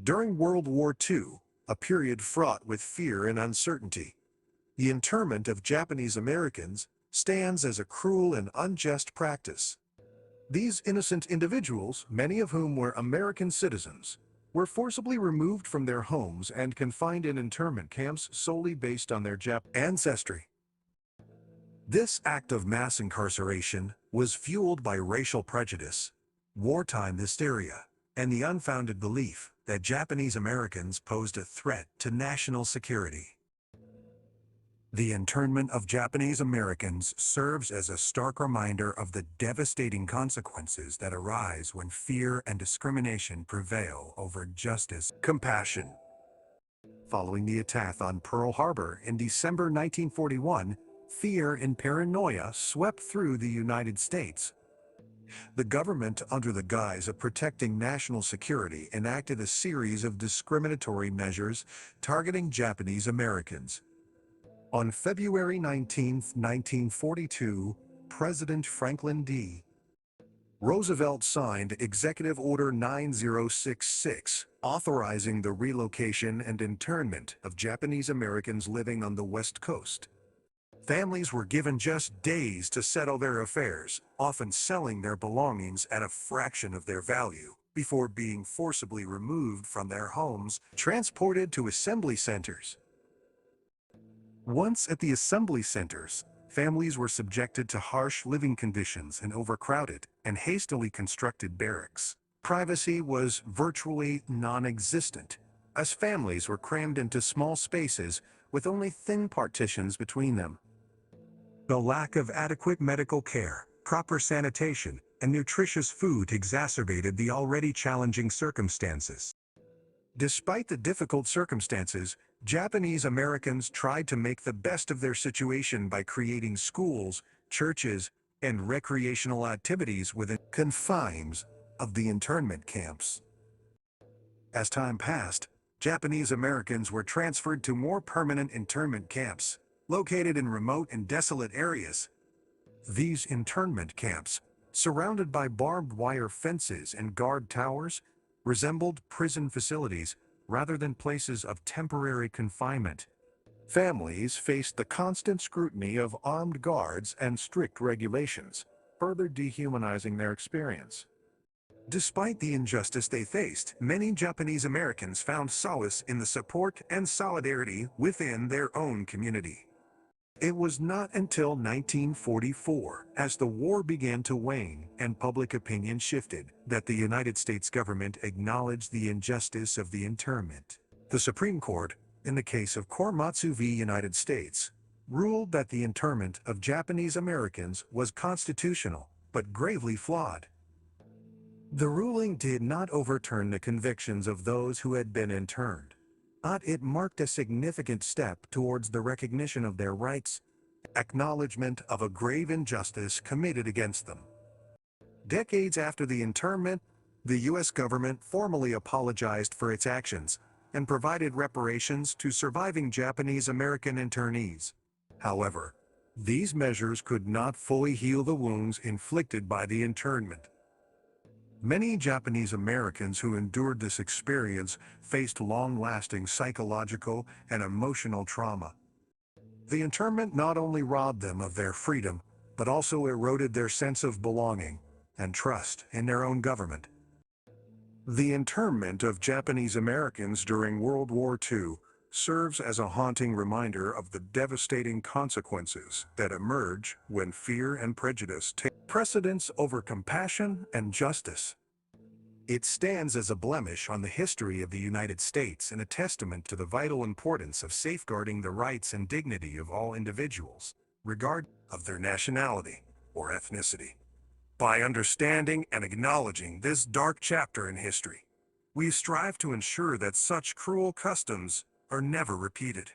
During World War II, a period fraught with fear and uncertainty, the internment of Japanese Americans stands as a cruel and unjust practice. These innocent individuals, many of whom were American citizens, were forcibly removed from their homes and confined in internment camps solely based on their Japanese ancestry. This act of mass incarceration was fueled by racial prejudice, wartime hysteria, and the unfounded belief that Japanese Americans posed a threat to national security. The internment of Japanese Americans serves as a stark reminder of the devastating consequences that arise when fear and discrimination prevail over justice and compassion. Following the attack on Pearl Harbor in December 1941, fear and paranoia swept through the United States. The government, under the guise of protecting national security, enacted a series of discriminatory measures targeting Japanese Americans. On February 19, 1942, President Franklin D. Roosevelt signed Executive Order 9066, authorizing the relocation and internment of Japanese Americans living on the West Coast. Families were given just days to settle their affairs, often selling their belongings at a fraction of their value, before being forcibly removed from their homes, transported to assembly centers. Once at the assembly centers, families were subjected to harsh living conditions in overcrowded and hastily constructed barracks. Privacy was virtually non-existent, as families were crammed into small spaces with only thin partitions between them. The lack of adequate medical care, proper sanitation, and nutritious food exacerbated the already challenging circumstances. Despite the difficult circumstances, Japanese Americans tried to make the best of their situation by creating schools, churches, and recreational activities within the confines of the internment camps. As time passed, Japanese Americans were transferred to more permanent internment camps, located in remote and desolate areas. These internment camps, surrounded by barbed wire fences and guard towers, resembled prison facilities rather than places of temporary confinement. Families faced the constant scrutiny of armed guards and strict regulations, further dehumanizing their experience. Despite the injustice they faced, many Japanese Americans found solace in the support and solidarity within their own community. It was not until 1944, as the war began to wane and public opinion shifted, that the United States government acknowledged the injustice of the internment. The Supreme Court, in the case of Korematsu v. United States, ruled that the internment of Japanese Americans was constitutional, but gravely flawed. The ruling did not overturn the convictions of those who had been interned, but it marked a significant step towards the recognition of their rights, acknowledgement of a grave injustice committed against them. Decades after the internment, the U.S. government formally apologized for its actions and provided reparations to surviving Japanese American internees. However, these measures could not fully heal the wounds inflicted by the internment. Many Japanese Americans who endured this experience faced long-lasting psychological and emotional trauma. The internment not only robbed them of their freedom, but also eroded their sense of belonging and trust in their own government. The internment of Japanese Americans during World War II serves as a haunting reminder of the devastating consequences that emerge when fear and prejudice take precedence over compassion and justice. It stands as a blemish on the history of the United States and a testament to the vital importance of safeguarding the rights and dignity of all individuals, regardless of their nationality or ethnicity. By understanding and acknowledging this dark chapter in history, we strive to ensure that such cruel customs are never repeated.